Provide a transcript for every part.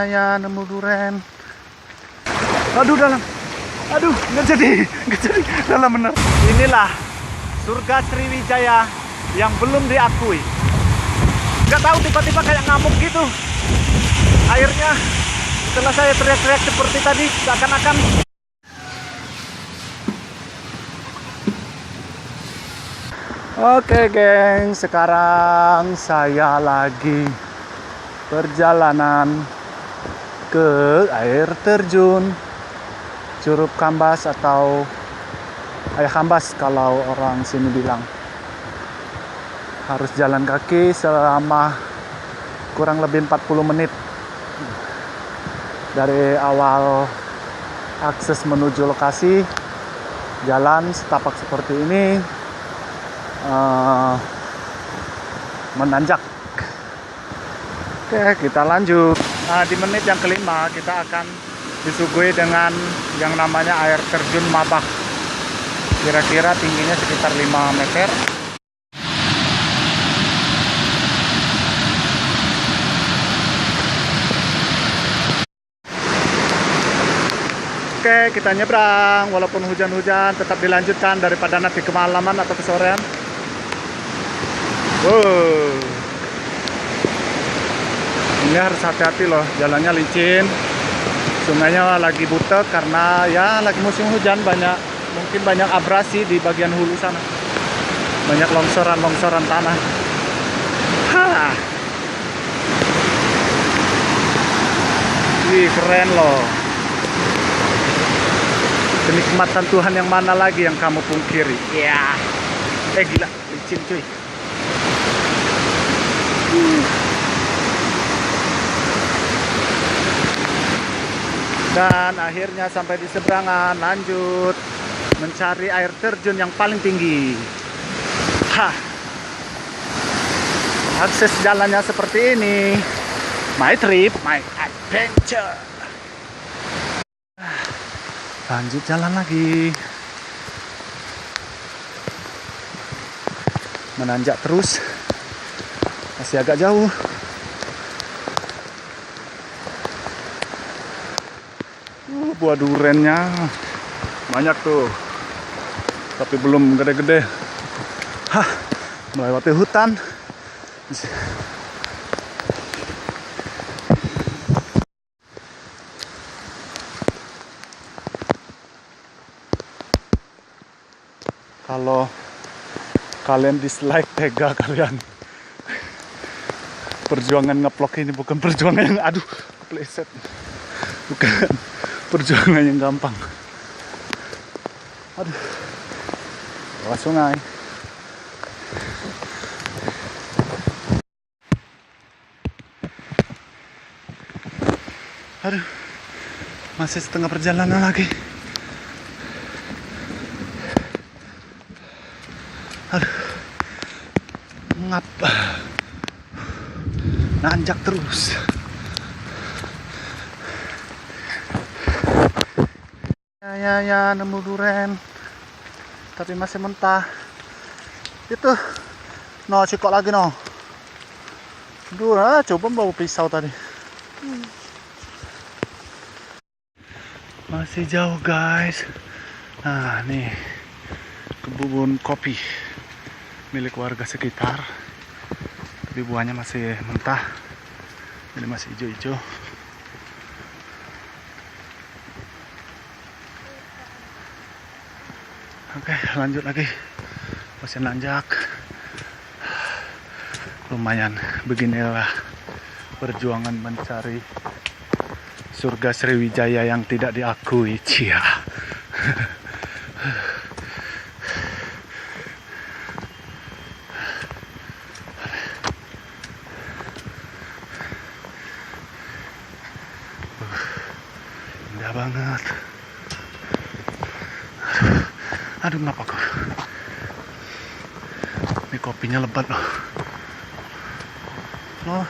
Ya, nemu duren. Aduh, dalam. Aduh, nggak jadi. Dalam bener. Inilah surga Sriwijaya yang belum diakui. Nggak tahu, tiba-tiba kayak ngamuk gitu airnya. Setelah saya teriak-teriak seperti tadi, seakan-akan. Oke, geng, sekarang saya lagi perjalanan ke air terjun Curug Kambas atau Ayah Kambas kalau orang sini bilang. Harus jalan kaki selama kurang lebih 40 menit dari awal akses menuju lokasi. Jalan setapak seperti ini, menanjak. Oke, kita lanjut. Nah, di menit yang kelima kita akan disuguhi dengan yang namanya air terjun Mabak. Kira-kira tingginya sekitar 5 meter. Oke, kita nyebrang. Walaupun hujan-hujan tetap dilanjutkan daripada nanti kemalaman atau kesorean. Wow. Ini harus hati-hati loh, jalannya licin. Sungainya lagi butek karena ya lagi musim hujan, mungkin banyak abrasi di bagian hulu sana. Banyak longsoran tanah. Hah. Wih, keren loh. Kenikmatan Tuhan yang mana lagi yang kamu pungkiri? Ya. Gila, licin cuy. Dan akhirnya sampai di seberangan, lanjut mencari air terjun yang paling tinggi. Hah. Akses jalannya seperti ini. My trip, my adventure. Lanjut jalan lagi. Menanjak terus. Masih agak jauh. Buah durennya banyak tuh. Tapi belum gede-gede. Hah, melewati hutan. Kalau kalian dislike, tega kalian. Perjuangan ngeplok ini bukan perjuangan yang kepleset. Bukan perjuangan yang gampang. Bawah sungai. Masih setengah perjalanan lagi. Ngap. Nanjak terus. Ya, nemu duren. Tapi masih mentah. Itu. No, cikok lagi no. Coba bawa pisau tadi. Masih jauh guys. Nah, nih kebun kopi milik warga sekitar. Tapi buahnya masih mentah. Ini masih hijau-hijau. Oke, lanjut lagi. Masih nanjak. Lumayan. Beginilah perjuangan mencari surga Sriwijaya yang tidak diakui. Cia. Indah banget. Aduh, ngapa kok? Ini kopinya lebat loh. Loh.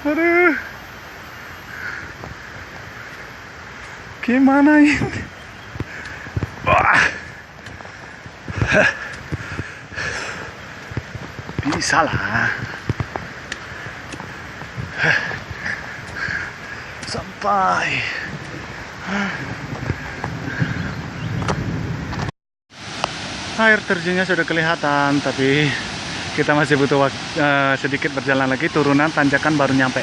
Aduh. Gimana ini? Wah. Bisa lah. Sampai. Air terjunnya sudah kelihatan, tapi kita masih butuh sedikit berjalan lagi. Turunan tanjakan baru nyampe.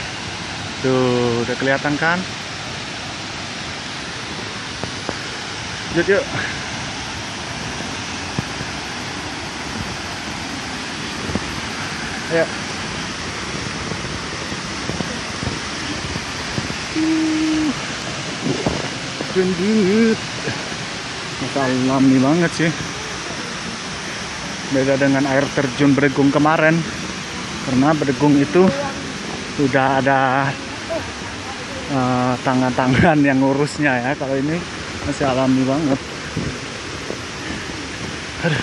Tuh, udah kelihatan kan? Yuk. Ayo. Gendut. Masa alami banget sih. Beda dengan air terjun Bregung kemarin, karena Bregung itu sudah ada tangan-tangan yang ngurusnya ya. Kalau ini masih alami banget. Aduh.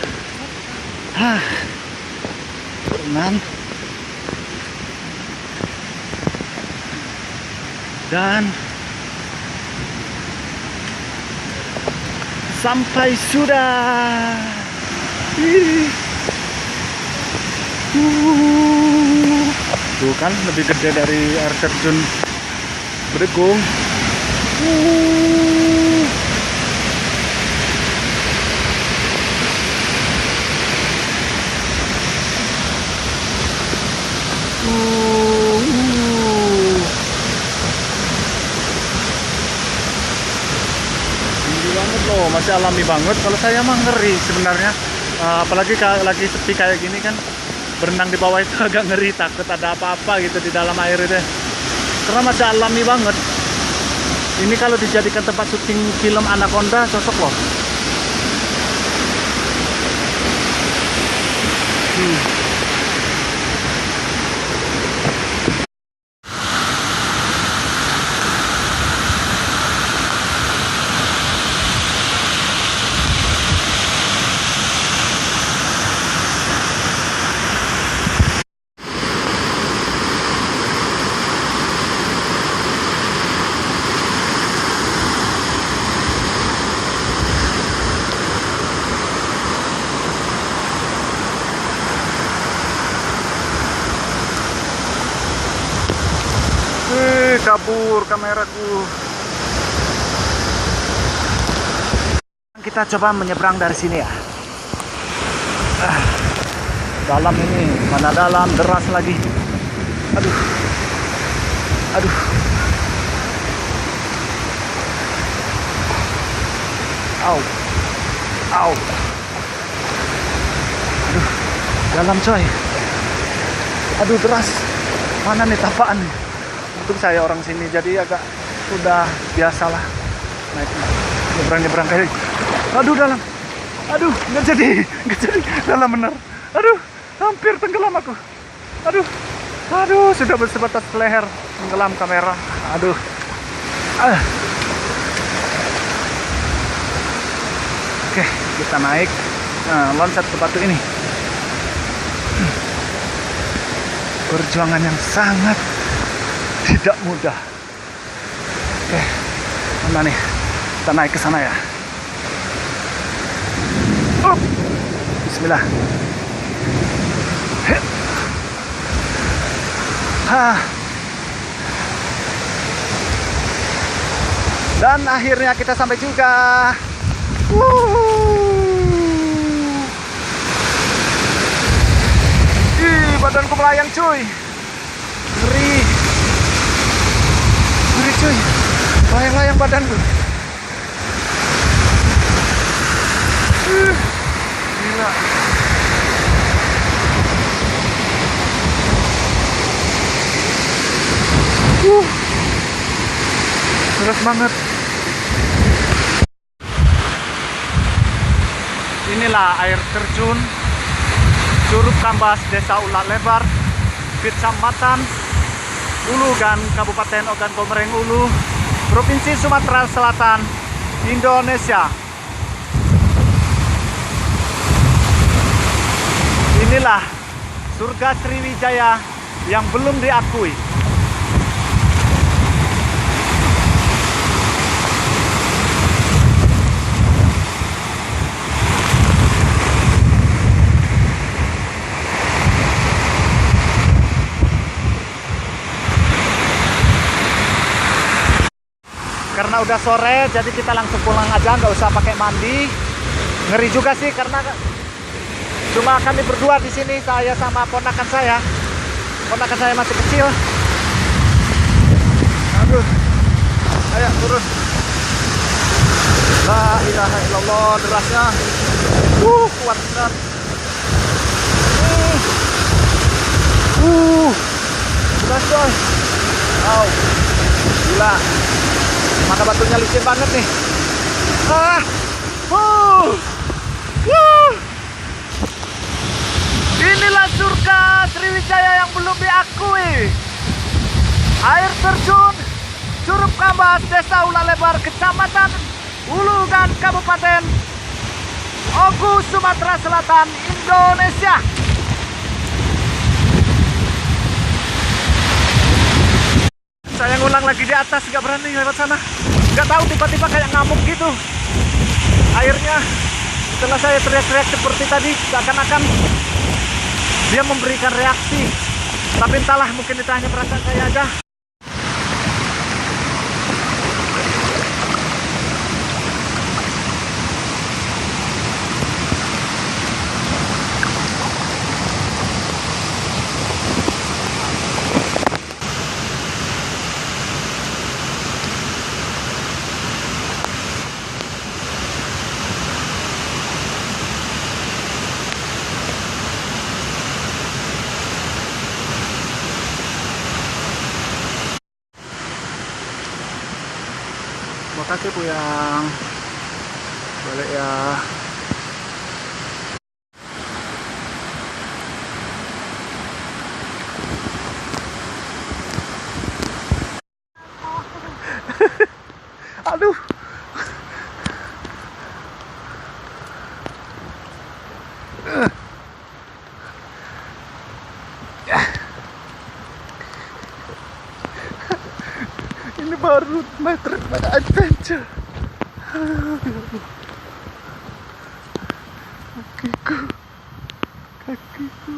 Turunan dan sampai sudah. Tuh kan lebih gede dari air terjun Bregung. Tinggi banget loh, masih alami banget. Kalau saya mah ngeri sebenarnya. Apalagi lagi sepi kayak gini kan, berenang di bawah itu agak ngeri, takut ada apa-apa gitu di dalam air itu, karena masih alami banget. Ini kalau dijadikan tempat syuting film Anaconda cocok loh. Kabur kameraku. Kita coba menyeberang dari sini ya. Dalam ini, mana dalam, deras lagi. Aduh. Aduh. Au. Au. Aduh. Dalam coy. Aduh, deras. Mana nih tapaan nih? Untung saya orang sini, jadi agak sudah biasalah naik nyebrang kayak. Aduh, dalam. Aduh, nggak jadi dalam bener. Aduh, hampir tenggelam aku. Aduh, sudah bersebatas leher, tenggelam kamera. Aduh. Oke, kita naik, loncat ke batu ini. Perjuangan yang sangat tidak mudah. Oke, mana nih? Kita naik ke sana ya. Bismillah. Dan akhirnya kita sampai juga. Ih, badanku melayang cuy. Ngeri cuy, layang-layang badanku. Gila. Deras banget. Inilah air terjun Curug Kambas, Desa Ulat Lebar, Kecamatan Ulugan, Kabupaten Ogan Komering Ulu, Provinsi Sumatera Selatan, Indonesia. Inilah surga Sriwijaya yang belum diakui. karena udah sore, jadi kita langsung pulang aja, nggak usah pakai mandi. Ngeri juga sih karena cuma kami berdua di sini, saya sama ponakan saya. Ponakan saya masih kecil. Aduh, ayo turun. La ilaha illallah, derasnya. Kuat benar. Deras coy. Wow, gila. Mana batunya licin banget nih. Inilah surga Sriwijaya yang belum diakui. Air terjun Curug Kambas, Desa Ulalebar, Kecamatan Ulugan, Kabupaten Oku, Sumatera Selatan, Indonesia. Saya ngulang lagi di atas, nggak berani lewat sana. Nggak tahu, tiba-tiba kayak ngamuk gitu airnya. Setelah saya teriak-teriak seperti tadi, seakan-akan dia memberikan reaksi. Tapi entahlah, mungkin itu hanya perasaan saya aja. Makasih Puyang. Balik ya. Aduh. Ini baru my trip, my adventure. Kakiku, kakiku.